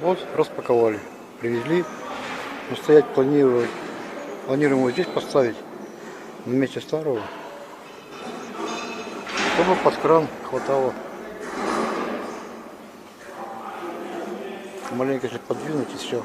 Вот распаковали, привезли. Но стоять планируем его здесь поставить, на месте старого, чтобы под кран хватало. Маленько если подвинуть и все.